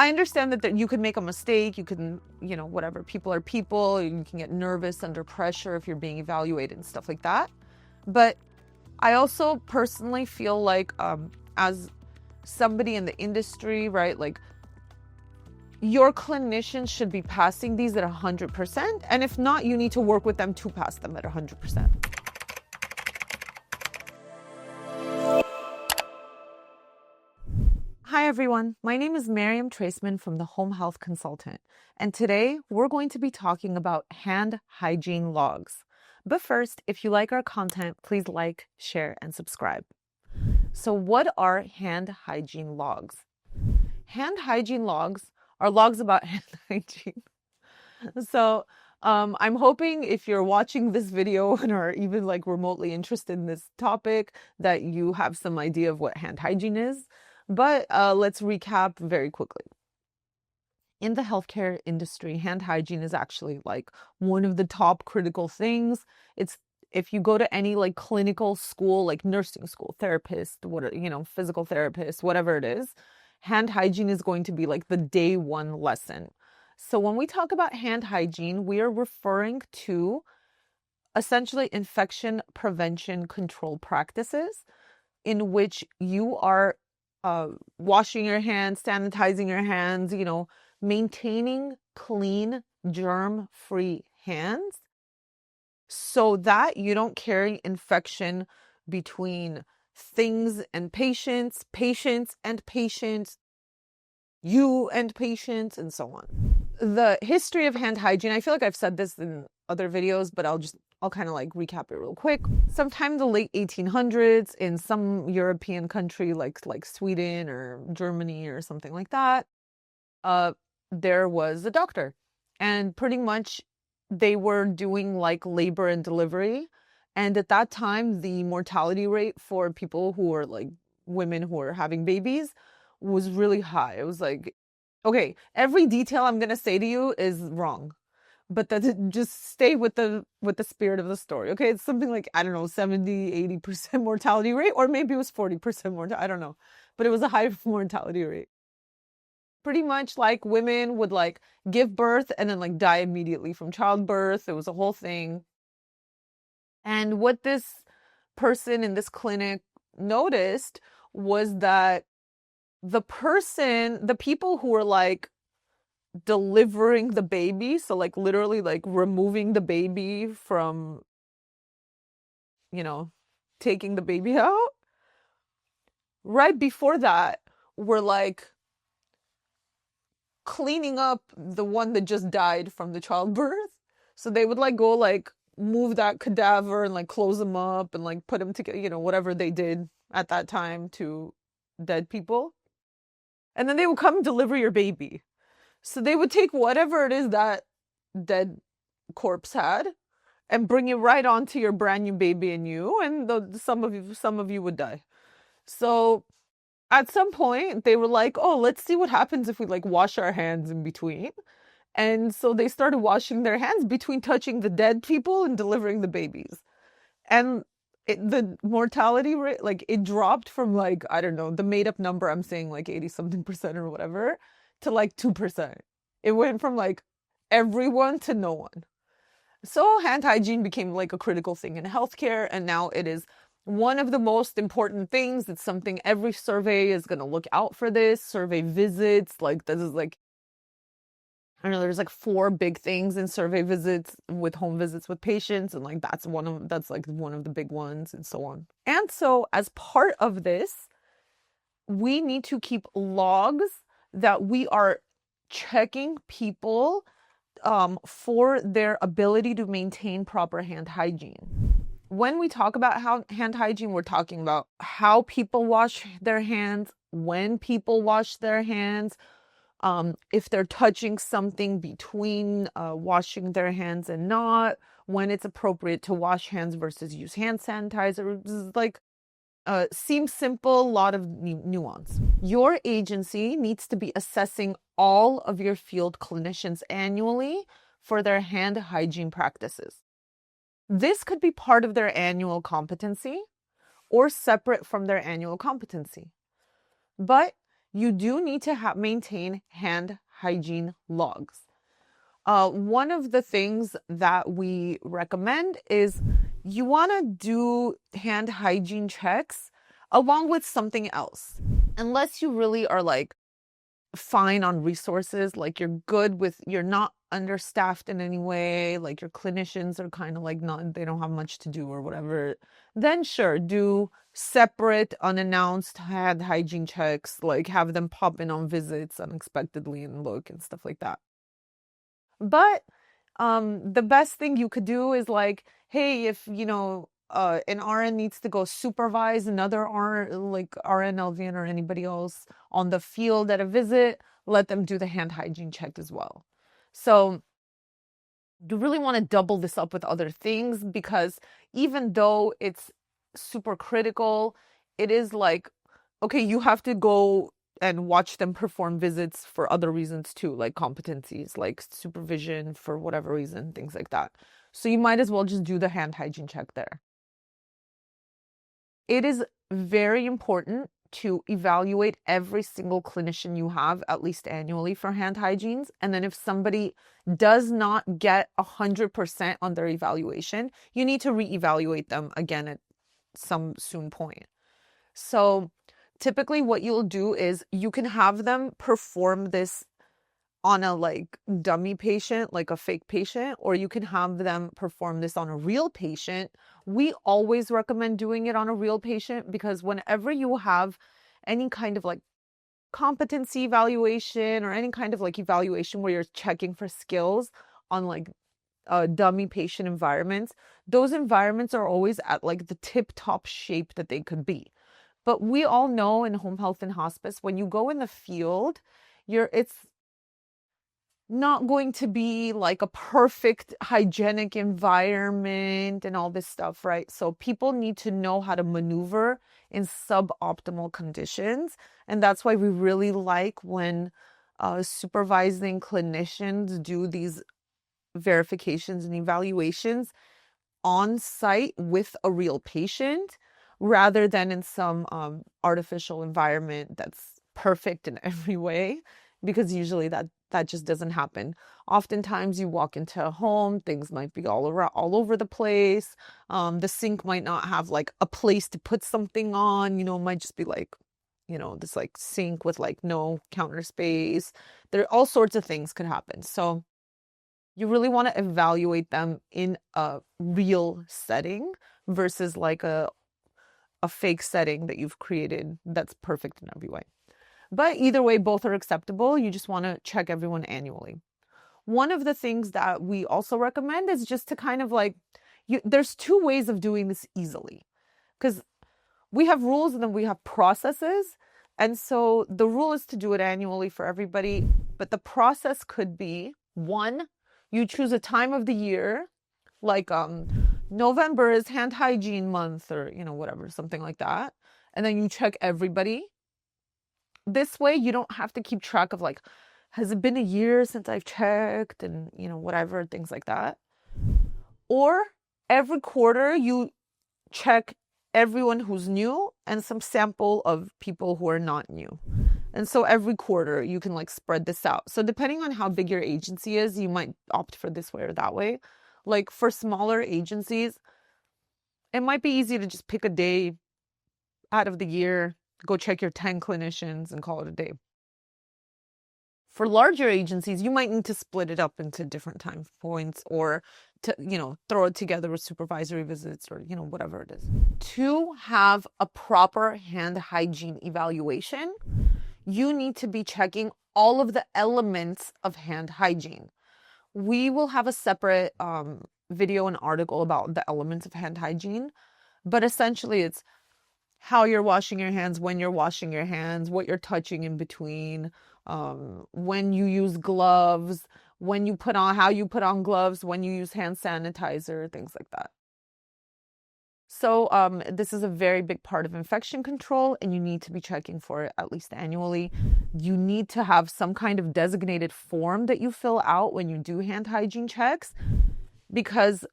I understand that you could make a mistake, you can, whatever, people are people, you can get nervous under pressure if you're being evaluated and stuff like that. But I also personally feel like as somebody in the industry, right, like your clinicians should be passing these at 100%. And if not, you need to work with them to pass them at 100%. Hi everyone, my name is Mariam Treystman from the Home Health Consultant, and today we're going to be talking about hand hygiene logs. But first, if you like our content, please like, share, and subscribe. So what are hand hygiene logs? Hand hygiene logs are logs about hand hygiene. So I'm hoping if you're watching this video and are even like remotely interested in this topic, that you have some idea of what hand hygiene is. But let's recap very quickly. In the healthcare industry, hand hygiene is actually like one of the top critical things. It's if you go to any like clinical school, like nursing school, therapist, physical therapist, whatever it is, hand hygiene is going to be like the day one lesson. So when we talk about hand hygiene, we are referring to essentially infection prevention control practices in which you are washing your hands, sanitizing your hands, maintaining clean, germ-free hands so that you don't carry infection between things and patients, patients and patients, you and patients, and so on. The history of hand hygiene, I feel like I've said this in other videos, but I'll kind of like recap it real quick. Sometime in the late 1800s in some European country like Sweden or Germany or something like that, there was a doctor, and pretty much they were doing like labor and delivery. And at that time, the mortality rate for people who were like women who were having babies was really high. It was like, okay, every detail I'm going to say to you is wrong, but just stay with the spirit of the story. Okay. It's something like, I don't know, 70-80% mortality rate, or maybe it was 40% mortality. I don't know, but it was a high mortality rate. Pretty much like women would like give birth and then like die immediately from childbirth. It was a whole thing. And what this person in this clinic noticed was that the people who were like delivering the baby, so like literally like removing the baby from, taking the baby out, right before that were like cleaning up the one that just died from the childbirth. So they would like go like move that cadaver and like close them up and like put them together, whatever they did at that time to dead people. And then they would come deliver your baby. So they would take whatever it is that dead corpse had and bring it right onto your brand new baby and you, and some of you would die. So at some point they were like, oh, let's see what happens if we like wash our hands in between. And so they started washing their hands between touching the dead people and delivering the babies. And the mortality rate, like it dropped from like, I don't know, the made up number, I'm saying like 80 something percent or whatever, to like 2%. It went from like everyone to no one. So hand hygiene became like a critical thing in healthcare, and now it is one of the most important things. It's something every survey is going to look out for this. Survey visits, like this is like, I don't know, there's like 4 big things in survey visits with home visits with patients, and like that's one of the big ones, and so on. And so as part of this, we need to keep logs that we are checking people for their ability to maintain proper hand hygiene. When we talk about hand hygiene, we're talking about how people wash their hands, when people wash their hands, if they're touching something between washing their hands and not, when it's appropriate to wash hands versus use hand sanitizer. This is like seems simple, a lot of nuance. Your agency needs to be assessing all of your field clinicians annually for their hand hygiene practices. This could be part of their annual competency or separate from their annual competency. But you do need to maintain hand hygiene logs. One of the things that we recommend is you want to do hand hygiene checks along with something else. Unless you really are like fine on resources, like you're not understaffed in any way, like your clinicians are kind of like they don't have much to do or whatever, then sure, do separate unannounced hand hygiene checks, like have them pop in on visits unexpectedly and look and stuff like that. But the best thing you could do is like, hey, if an RN needs to go supervise another RN, like RN, LVN, or anybody else on the field at a visit, let them do the hand hygiene check as well. So you really want to double this up with other things, because even though it's super critical, it is like, okay, you have to go and watch them perform visits for other reasons too, like competencies, like supervision for whatever reason, things like that. So you might as well just do the hand hygiene check there. It is very important to evaluate every single clinician you have at least annually for hand hygienes. And then if somebody does not get 100% on their evaluation, you need to reevaluate them again at some soon point. So typically what you'll do is you can have them perform this on a like dummy patient, like a fake patient, or you can have them perform this on a real patient. We always recommend doing it on a real patient, because whenever you have any kind of like competency evaluation or any kind of like evaluation where you're checking for skills on like dummy patient environments, those environments are always at like the tip top shape that they could be. But we all know in home health and hospice, when you go in the field, it's not going to be like a perfect hygienic environment and all this stuff, right? So people need to know how to maneuver in suboptimal conditions. And that's why we really like when supervising clinicians do these verifications and evaluations on site with a real patient, rather than in some artificial environment that's perfect in every way, because usually that just doesn't happen. Oftentimes you walk into a home, things might be all over the place. The sink might not have like a place to put something on, it might just be like, this like sink with like no counter space. There all sorts of things could happen. So you really want to evaluate them in a real setting versus like a fake setting that you've created that's perfect in every way. But either way, both are acceptable. You just want to check everyone annually. One of the things that we also recommend is just to kind of like, there's two ways of doing this easily, because we have rules and then we have processes. And so the rule is to do it annually for everybody. But the process could be, one, you choose a time of the year, like November is hand hygiene month, or, whatever, something like that. And then you check everybody. This way you don't have to keep track of like, has it been a year since I've checked, and whatever, things like that. Or every quarter you check everyone who's new and some sample of people who are not new. And so every quarter you can like spread this out. So depending on how big your agency is, you might opt for this way or that way. Like for smaller agencies, it might be easy to just pick a day out of the year, go check your 10 clinicians and call it a day. For larger agencies, you might need to split it up into different time points, or to, throw it together with supervisory visits, or, whatever it is. To have a proper hand hygiene evaluation, you need to be checking all of the elements of hand hygiene. We will have a separate video and article about the elements of hand hygiene, but essentially it's how you're washing your hands, when you're washing your hands, what you're touching in between, when you use gloves, how you put on gloves, when you use hand sanitizer, things like that. So this is a very big part of infection control, and you need to be checking for it at least annually. You need to have some kind of designated form that you fill out when you do hand hygiene checks, because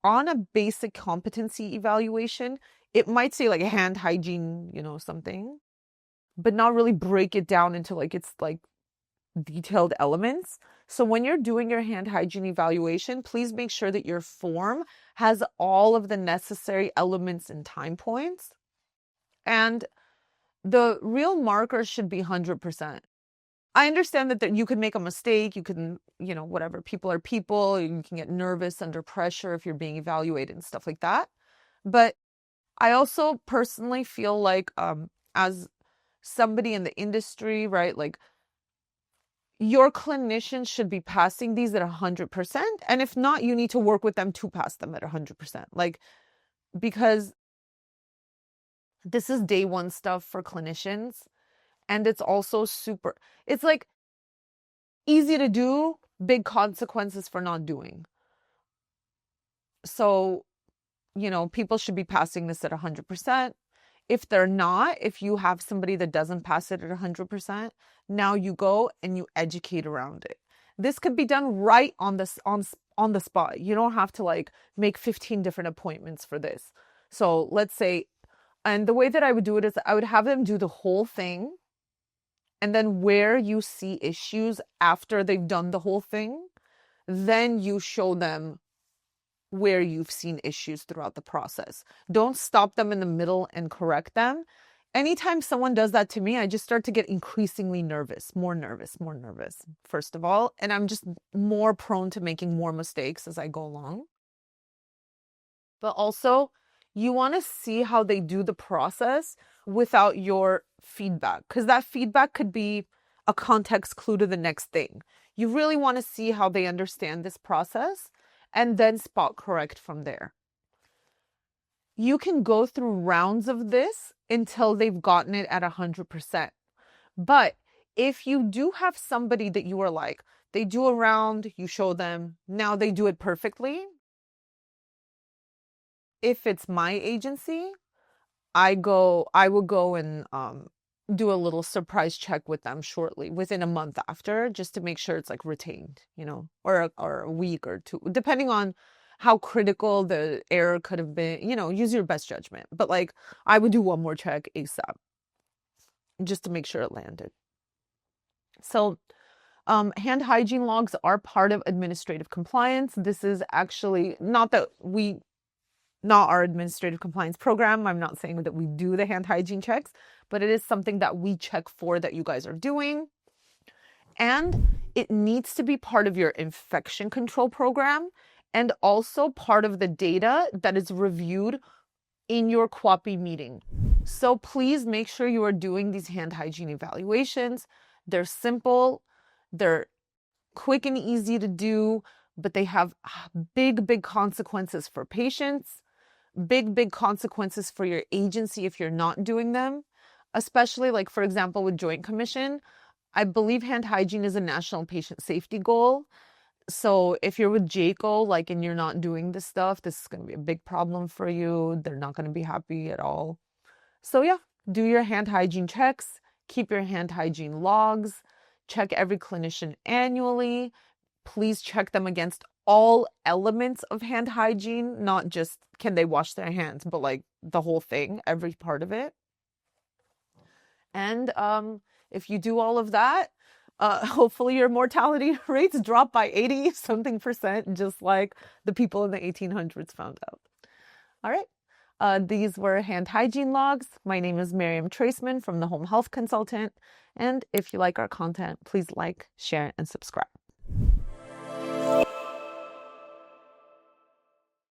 on a basic competency evaluation, it might say like hand hygiene, something. but not really break it down into like it's like detailed elements. So when you're doing your hand hygiene evaluation, please make sure that your form has all of the necessary elements and time points. And the real marker should be 100%. I understand that you could make a mistake. You can, whatever, people are people. You can get nervous under pressure if you're being evaluated and stuff like that. But I also personally feel like as somebody in the industry, right, like your clinicians should be passing these at 100%. And if not, you need to work with them to pass them at 100%. Like, because this is day one stuff for clinicians. And it's also it's like easy to do, big consequences for not doing. So, people should be passing this at 100%. If they're not, if you have somebody that doesn't pass it at 100%, now you go and you educate around it. This could be done right on the spot. You don't have to like make 15 different appointments for this. So let's say, and the way that I would do it is I would have them do the whole thing. And then where you see issues after they've done the whole thing, then you show them where you've seen issues throughout the process. Don't stop them in the middle and correct them. Anytime someone does that to me, I just start to get increasingly nervous, first of all. And I'm just more prone to making more mistakes as I go along. But also, you want to see how they do the process without your feedback, because that feedback could be a context clue to the next thing. You really want to see how they understand this process and then spot correct from there. You can go through rounds of this until they've gotten it at 100%. But if you do have somebody that you are like, they do a round, you show them, now they do it perfectly. If it's my agency, I will go and do a little surprise check with them shortly, within a month after, just to make sure it's like retained, or a week or two, depending on how critical the error could have been, use your best judgment. But like, I would do one more check ASAP just to make sure it landed. So hand hygiene logs are part of administrative compliance. This is actually not our administrative compliance program. I'm not saying that we do the hand hygiene checks, but it is something that we check for that you guys are doing. And it needs to be part of your infection control program and also part of the data that is reviewed in your QAPI meeting. So please make sure you are doing these hand hygiene evaluations. They're simple, they're quick and easy to do, but they have big consequences for patients, big consequences for your agency if you're not doing them, especially like, for example, with Joint Commission. I believe hand hygiene is a national patient safety goal. So if you're with JCO, like, and you're not doing this stuff, this is going to be a big problem for you. They're not going to be happy at all. So yeah, do your hand hygiene checks, keep your hand hygiene logs, check every clinician annually. Please check them against all elements of hand hygiene, not just can they wash their hands, but like the whole thing, every part of it. And if you do all of that, hopefully your mortality rates drop by 80 something percent, just like the people in the 1800s found out. All right. These were hand hygiene logs. My name is Mariam Treystman from the Home Health Consultant. And if you like our content, please like, share, and subscribe.